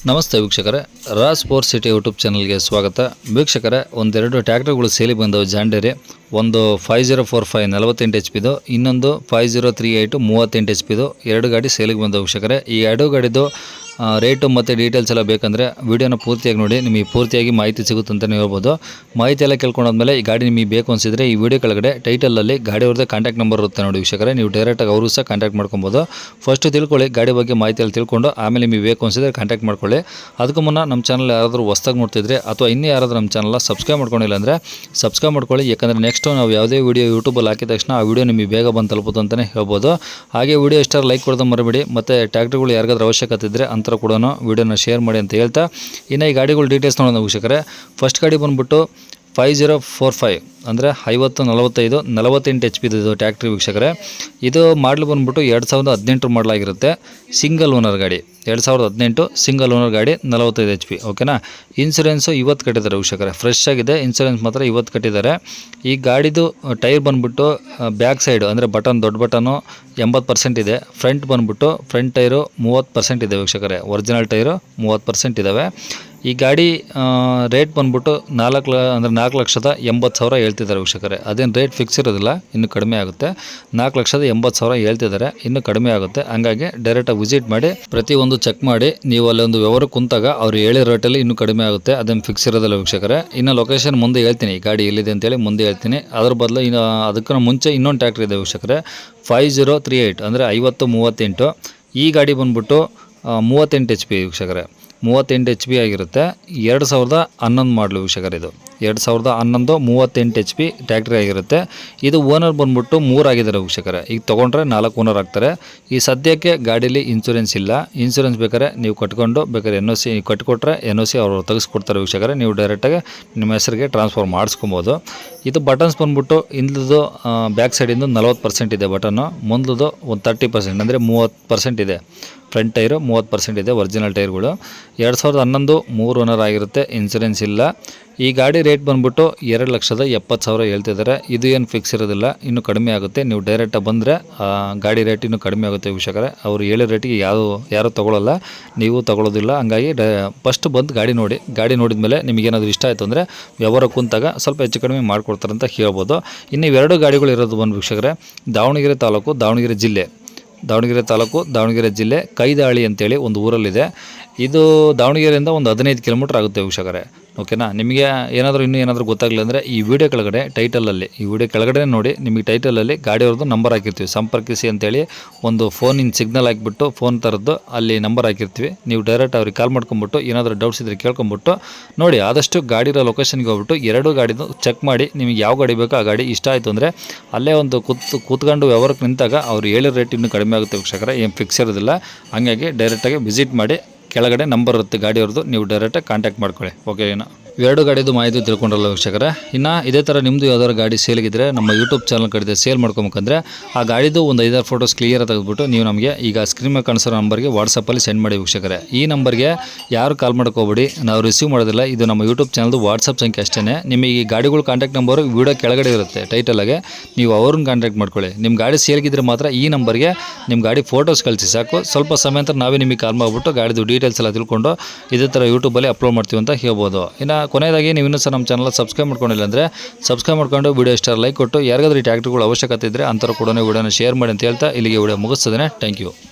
ನಮಸ್ತೆ ವೀಕ್ಷಕರೇ, Raj sports city YouTube ಚಾನಲ್ಗೆ ಸ್ವಾಗತ. ವೀಕ್ಷಕರೇ, ಒಂದೆರಡು ಟ್ರ್ಯಾಕ್ಟರ್ಗಳು ಸೇಲಿ ಬಂದವು. ಜಾಂಡೇರಿ ಒಂದು 5045 48 HP ದು, ಇನ್ನೊಂದು 5038 38 HP ದು. ಎರಡು ಗಾಡಿ ಸೇಲಿಗೆ ಬಂದವು ವೀಕ್ಷಕರೇ. ಈ ಎರಡು ಗಾಡಿದು ರೇಟು ಮತ್ತು ಡೀಟೇಲ್ಸ್ ಎಲ್ಲ ಬೇಕಂದರೆ ವೀಡಿಯೋನ ಪೂರ್ತಿಯಾಗಿ ನೋಡಿ, ನಿಮಗೆ ಪೂರ್ತಿಯಾಗಿ ಮಾಹಿತಿ ಸಿಗುತ್ತೆ ಅಂತಲೇ ಹೇಳ್ಬೋದು. ಮಾಹಿತಿ ಎಲ್ಲ ಕೇಳ್ಕೊಂಡಾದ್ಮೇಲೆ ಈ ಗಾಡಿ ನಿಮಗೆ ಬೇಕು ಅನಿಸಿದರೆ ಈ ವಿಡಿಯೋ ಕೆಳಗಡೆ ಟೈಟಲಲ್ಲಿ ಗಾಡಿಯವ್ರದ್ದು ಕಾಂಟ್ಯಾಕ್ಟ್ ನಂಬರ್ ಇರುತ್ತೆ ನೋಡಿ ವೀಕ್ಷಕರೇ. ನೀವು ಡೈರೆಕ್ಟಾಗಿ ಅವರು ಸಹ ಕಾಂಟ್ಯಾಕ್ಟ್ ಮಾಡ್ಕೊಬೋದು. ಫಸ್ಟು ತಿಳ್ಕೊಳ್ಳಿ ಗಾಡಿ ಬಗ್ಗೆ ಮಾಹಿತಿ ಎಲ್ಲ ತಿಳ್ಕೊಂಡು ಆಮೇಲೆ ನಿಮಗೆ ಬೇಕು ಅನಿಸಿದರೆ ಕಾಂಟ್ಯಾಕ್ಟ್ ಮಾಡ್ಕೊಳ್ಳಿ. ಅದಕ್ಕೂ ಮುನ್ನ ನಮ್ಮ ಚಾನಲ್ ಯಾರಾದರೂ ಹೊಸ್ದಾಗಿ ನೋಡ್ತಿದ್ರೆ ಅಥವಾ ಇನ್ನೂ ಯಾರಾದರೂ ನಮ್ಮ ಚಾನಲ್ನ ಸಬ್ಸ್ಕ್ರೈಬ್ ಮಾಡ್ಕೊಂಡಿಲ್ಲ ಅಂದರೆ ಸಬ್ಸ್ಕ್ರೈಬ್ ಮಾಡ್ಕೊಳ್ಳಿ. ಯಾಕಂದರೆ ನೆಕ್ಸ್ಟು ನಾವು ಯಾವುದೇ ವೀಡಿಯೋ ಯೂಟ್ಯೂಬಲ್ಲಿ ಹಾಕಿದ ತಕ್ಷಣ ಆ ವಿಡಿಯೋ ನಿಮಗೆ ಬೇಗ ಬಂದು ತಲುಪೋದು ಅಂತಲೇ ಹೇಳ್ಬೋದು. ಹಾಗೆ ವಿಡಿಯೋ ಇಷ್ಟ ಲೈಕ್ ಕೊಡೋದು ಮರಿಬೇಡಿ. ಮತ್ತು ಟ್ರ್ಯಾಕ್ಟರ್ಗಳು ಯಾರಿಗಾದ್ರೂ ಅವಶ್ಯಕತೆ ಇದ್ದರೆ ಅಂತರ ಕೂಡ ವಿಡಿಯೋನ ಶೇರ್ ಮಾಡಿ ಅಂತ ಹೇಳ್ತಾ, ಇನ್ನು ಈ ಗಾಡಿಗಳು ಡೀಟೇಲ್ಸ್ ನೋಡೋಣ ವೀಕ್ಷಕರೇ. ಫಸ್ಟ್ ಗಾಡಿ ಬಂದುಬಿಟ್ಟು 5045 ಅಂದರೆ 5045 48 HP ಇದು ಟ್ಯಾಕ್ಟ್ರಿ ವೀಕ್ಷಕರೇ. ಇದು ಮಾಡಲ್ ಬಂದುಬಿಟ್ಟು 2018 ಮಾಡಲಾಗಿರುತ್ತೆ. ಸಿಂಗಲ್ ಓನರ್ ಗಾಡಿ, 2018 ಸಿಂಗಲ್ ಓನರ್ ಗಾಡಿ, 45 HP. ಓಕೆನಾ. ಇನ್ಸೂರೆನ್ಸು ಇವತ್ತು ಕಟ್ಟಿದ್ದಾರೆ ವೀಕ್ಷಕರೇ, ಫ್ರೆಶ್ ಆಗಿದೆ. ಇನ್ಸೂರೆನ್ಸ್ ಮಾತ್ರ ಇವತ್ತು ಕಟ್ಟಿದ್ದಾರೆ. ಈ ಗಾಡಿದು ಟೈರ್ ಬಂದುಬಿಟ್ಟು ಬ್ಯಾಕ್ ಸೈಡು ಅಂದರೆ ಬಟನ್, ದೊಡ್ಡ ಬಟನು 80% ಇದೆ. ಫ್ರಂಟ್ ಬಂದುಬಿಟ್ಟು ಫ್ರಂಟ್ ಟೈರು 30% ಇದೆ ವೀಕ್ಷಕರೇ. ಒರಿಜಿನಲ್ ಟೈರು 30% ಇದ್ದಾವೆ. ಈ ಗಾಡಿ ರೇಟ್ ಬಂದುಬಿಟ್ಟು 4,80,000 ಹೇಳ್ತಿದ್ದಾರೆ ವೀಕ್ಷಕರೇ. ಅದೇನು ರೇಟ್ ಫಿಕ್ಸ್ ಇರೋದಿಲ್ಲ, ಇನ್ನೂ ಕಡಿಮೆ ಆಗುತ್ತೆ. 4,80,000 ಹೇಳ್ತಿದ್ದಾರೆ, ಇನ್ನೂ ಕಡಿಮೆ ಆಗುತ್ತೆ. ಹಂಗಾಗಿ ಡೈರೆಕ್ಟಾಗಿ ವಿಸಿಟ್ ಮಾಡಿ ಪ್ರತಿಯೊಂದು ಚೆಕ್ ಮಾಡಿ ನೀವು ಅಲ್ಲೊಂದು ವ್ಯವಹಾರ ಕುಂತಾಗ ಅವ್ರು ಹೇಳಿರೋ ರೇಟಲ್ಲಿ ಇನ್ನೂ ಕಡಿಮೆ ಆಗುತ್ತೆ. ಅದೇನು ಫಿಕ್ಸ್ ಇರೋದಿಲ್ಲ ವೀಕ್ಷಕರೇ. ಇನ್ನು ಲೊಕೇಶನ್ ಮುಂದೆ ಹೇಳ್ತೀನಿ, ಈ ಗಾಡಿ ಎಲ್ಲಿದೆ ಅಂತೇಳಿ ಮುಂದೆ ಹೇಳ್ತೀನಿ. ಅದ್ರ ಬದಲು ಇನ್ನು ಅದಕ್ಕೂ ಮುಂಚೆ ಇನ್ನೊಂದು ಟ್ರ್ಯಾಕ್ಟರ್ ಇದೆ ವೀಕ್ಷಕರೇ, 5038 ಅಂದರೆ 5038. ಈ ಗಾಡಿ ಬಂದುಬಿಟ್ಟು 38 HP ವೀಕ್ಷಕರೇ. 38 HP ಆಗಿರುತ್ತೆ. 2011 ಮಾಡಲು ವೀಕ್ಷಕರೇ. ಇದು 2011 38 HP ಟ್ಯಾಕ್ಟ್ರಿ ಆಗಿರುತ್ತೆ. ಇದು ಓನರ್ ಬಂದುಬಿಟ್ಟು 3 ಆಗಿದ್ದಾರೆ ವೀಕ್ಷಕರೇ. ಈಗ ತೊಗೊಂಡ್ರೆ 4 ಓನರ್ ಆಗ್ತಾರೆ. ಈ ಸದ್ಯಕ್ಕೆ ಗಾಡೀಲಿ ಇನ್ಸೂರೆನ್ಸ್ ಇಲ್ಲ. ಇನ್ಸೂರೆನ್ಸ್ ಬೇಕಾದ್ರೆ ನೀವು ಕಟ್ಕೊಂಡು ಬೇಕಾದ್ರೆ NOC ಕಟ್ಕೊಟ್ರೆ NOC ಅವರು ತೆಗೆಸ್ಕೊಡ್ತಾರೆ ವೀಕ್ಷಕರೇ. ನೀವು ಡೈರೆಕ್ಟಾಗಿ ನಿಮ್ಮ ಹೆಸರಿಗೆ ಟ್ರಾನ್ಸ್ಫರ್ ಮಾಡಿಸ್ಕೊಬೋದು. ಇದು ಬಟನ್ಸ್ ಬಂದುಬಿಟ್ಟು ಹಿಂದ್ಲದು ಬ್ಯಾಕ್ ಸೈಡಿಂದು 40% ಇದೆ ಬಟನ್ನು, ಮುಂದ್ಲದು ಒಂದು 30% ಅಂದರೆ 30% ಇದೆ. ಫ್ರಂಟ್ ಟೈರು 30% ಇದೆ, ಒರಿಜಿನಲ್ ಟೈರ್ಗಳು. 2011 3 ಓನರ್ ಆಗಿರುತ್ತೆ. ಇನ್ಸೂರೆನ್ಸ್ ಇಲ್ಲ. ಈ ಗಾಡಿ ರೇಟ್ ಬಂದುಬಿಟ್ಟು 2,70,000 ಹೇಳ್ತಿದ್ದಾರೆ. ಇದು ಏನು ಫಿಕ್ಸ್ ಇರೋದಿಲ್ಲ, ಇನ್ನೂ ಕಡಿಮೆ ಆಗುತ್ತೆ. ನೀವು ಡೈರೆಕ್ಟಾಗಿ ಬಂದರೆ ಗಾಡಿ ರೇಟ್ ಇನ್ನೂ ಕಡಿಮೆ ಆಗುತ್ತೆ ವೀಕ್ಷಕರೇ. ಅವರು ಹೇಳೋ ರೇಟಿಗೆ ಯಾರೂ ತೊಗೊಳ್ಳಲ್ಲ, ನೀವು ತೊಗೊಳ್ಳೋದಿಲ್ಲ. ಹಂಗಾಗಿ ಫಸ್ಟ್ ಬಂದು ಗಾಡಿ ನೋಡಿ. ಗಾಡಿ ನೋಡಿದ ಮೇಲೆ ನಿಮಗೇನಾದರೂ ಇಷ್ಟ ಆಯಿತು ಅಂದರೆ ವ್ಯವಹಾರ ಕುಂತಾಗ ಸ್ವಲ್ಪ ಹೆಚ್ಚು ಕಡಿಮೆ ಮಾಡಿಕೊಡ್ತಾರೆ ಅಂತ ಹೇಳ್ಬೋದು. ಇನ್ನು ಇವೆರಡು ಗಾಡಿಗಳು ಇರೋದು ಬಂದು ವೀಕ್ಷಕರೇ ದಾವಣಗೆರೆ ತಾಲೂಕು, ದಾವಣಗೆರೆ ಜಿಲ್ಲೆ ಕೈದಾಳಿ ಅಂತೇಳಿ ಒಂದು ಊರಲ್ಲಿದೆ. ಇದು ದಾವಣಗೆರೆಯಿಂದ ಒಂದು 15 ಕಿಲೋಮೀಟ್ರ್ ಆಗುತ್ತೆ ವೀಕ್ಷಕರೇ. ಓಕೆನಾ. ನಿಮಗೆ ಇನ್ನೂ ಏನಾದರೂ ಗೊತ್ತಾಗಲಿಲ್ಲ ಅಂದರೆ ಈ ವಿಡಿಯೋ ಕೆಳಗಡೆ ನೋಡಿ, ನಿಮಗೆ ಟೈಟಲಲ್ಲಿ ಗಾಡಿಯವ್ರದ್ದು ನಂಬರ್ ಹಾಕಿರ್ತೀವಿ. ಸಂಪರ್ಕಿಸಿ ಅಂತೇಳಿ ಒಂದು ಫೋನಿನ ಸಿಗ್ನಲ್ ಹಾಕಿಬಿಟ್ಟು ಫೋನ್ ಥರದ್ದು ಅಲ್ಲಿ ನಂಬರ್ ಹಾಕಿರ್ತೀವಿ. ನೀವು ಡೈರೆಕ್ಟ್ ಅವ್ರಿಗೆ ಕಾಲ್ ಮಾಡ್ಕೊಂಬಿಟ್ಟು ಏನಾದರೂ ಡೌಟ್ಸ್ ಇದ್ದರೆ ಕೇಳ್ಕೊಂಬಿಟ್ಟು ನೋಡಿ. ಆದಷ್ಟು ಗಾಡಿರೋ ಲೊಕೇಶನ್ಗೆ ಹೋಗ್ಬಿಟ್ಟು ಎರಡು ಗಾಡಿದು ಚೆಕ್ ಮಾಡಿ, ನಿಮಗೆ ಯಾವ ಗಾಡಿ ಬೇಕೋ ಆ ಗಾಡಿ ಇಷ್ಟ ಆಯಿತು ಅಂದರೆ ಅಲ್ಲೇ ಒಂದು ಕೂತ್ಕೊಂಡು ವ್ಯವಹಾರಕ್ಕೆ ನಿಂತಾಗ ಅವ್ರು ಹೇಳಿರೋ ರೇಟ್ ಇನ್ನೂ ಕಡಿಮೆ ಆಗುತ್ತೆ ವೀಕ್ಷಕರೇ. ಏನು ಫಿಕ್ಸ್ ಇರೋದಿಲ್ಲ. ಹಾಗಾಗಿ ಡೈರೆಕ್ಟಾಗಿ ವಿಸಿಟ್ ಮಾಡಿ, ಕೆಳಗಡೆ ನಂಬರ್ ಇರುತ್ತೆ ಗಾಡಿಯವ್ರದ್ದು, ನೀವು ಡೈರೆಕ್ಟಾಗಿ ಕಾಂಟ್ಯಾಕ್ಟ್ ಮಾಡ್ಕೊಳ್ಳಿ. ಓಕೆನಾ. ಎರಡು ಗಾಡಿದು ಮಾಹಿತಿ ತಿಳ್ಕೊಂಡ್ರಲ್ಲ ವೀಕ್ಷಕರೇ. ಇನ್ನು ಇದೇ ಥರ ನಿಮ್ಮದು ಯಾವ್ದಾದ್ರು ಗಾಡಿ ಸೇಲಿಗಿದ್ರೆ ನಮ್ಮ ಯೂಟ್ಯೂಬ್ ಚಾನಲ್ ಕಡೆ ಸೇಲ್ ಮಾಡ್ಕೊಬೇಕಂದ್ರೆ ಆ ಗಾಡಿದು ಒಂದು 5-6 ಫೋಟೋಸ್ ಕ್ಲಿಯರ್ ತೆಗೆದುಬಿಟ್ಟು ನೀವು ನಮಗೆ ಈಗ ಸ್ಕ್ರೀನ್ ಮೇಲೆ ಕಾಣಿಸೋ ನಂಬರ್ಗೆ ವಾಟ್ಸಪ್ಪಲ್ಲಿ ಸೆಂಡ್ ಮಾಡಿ ವೀಕ್ಷಕರೇ. ಈ ನಂಬರ್ಗೆ ಯಾರು ಕಾಲ್ ಮಾಡ್ಕೋಬೇಡಿ, ನಾವು ರಿಸೀವ್ ಮಾಡೋದಿಲ್ಲ. ಇದು ನಮ್ಮ ಯೂಟ್ಯೂಬ್ ಚಾನಲ್ದು ವಾಟ್ಸಪ್ ಸಂಖ್ಯೆ ಅಷ್ಟೇ. ನಿಮಗೆ ಈ ಗಾಡಿಗಳು ಕಾಂಟ್ಯಾಕ್ಟ್ ನಂಬರ್ ವಿಡಿಯೋ ಕೆಳಗಡೆ ಇರುತ್ತೆ ಟೈಟಲಾಗೆ, ನೀವು ಅವ್ರನ್ನ ಕಾಂಟ್ಯಾಕ್ಟ್ ಮಾಡ್ಕೊಳ್ಳಿ. ನಿಮ್ಮ ಗಾಡಿ ಸೇಲ್ಗಿದ್ರೆ ಮಾತ್ರ ಈ ನಂಬರ್ಗೆ ನಿಮ್ಮ ಗಾಡಿ ಫೋಟೋಸ್ ಕಳಿಸಿ ಸಾಕು. ಸ್ವಲ್ಪ ಸಮಯ ನಂತರ ನಾವೇ ನಿಮಗೆ ಕಾಲ್ ಮಾಡಿಬಿಟ್ಟು ಗಾಡಿದು ಡೀಟೇಲ್ಸ್ ಎಲ್ಲ ತಿಳ್ಕೊಂಡು ಇದೇ ಥರ ಯೂಟ್ಯೂಬಲ್ಲಿ ಅಪ್ಲೋಡ್ ಮಾಡ್ತೀವಿ ಅಂತ ಹೇಳ್ಬೋದು. ಇನ್ನು ಕೊನೆಯದಾಗಿ ನೀವು ಇನ್ನೂ ಸಹ ನಮ್ಮ ಚಾನಲ್ ಸಬ್ಸ್ಕ್ರೈಬ್ ಮಾಡ್ಕೊಂಡಿಲ್ಲ ಅಂದರೆ ಸಬ್ಸ್ಕ್ರೈಬ್ ಮಾಡ್ಕೊಂಡು ವಿಡಿಯೋ ಇಷ್ಟ ಲೈಕ್ ಕೊಟ್ಟು, ಯಾರಿಗಾದ್ರೂ ಈ ಟ್ರ್ಯಾಕ್ಟರ್ಗಳು ಅವಶ್ಯಕತೆ ಇದ್ದರೆ ಅಂಥವ್ರು ಕೂಡ ವಿಡಿಯೋನ ಶೇರ್ ಮಾಡಿ ಅಂತ ಹೇಳ್ತಾ ಇಲ್ಲಿಗೆ ವಿಡಿಯೋ ಮುಗಿಸ್ತದೆ. Thank you.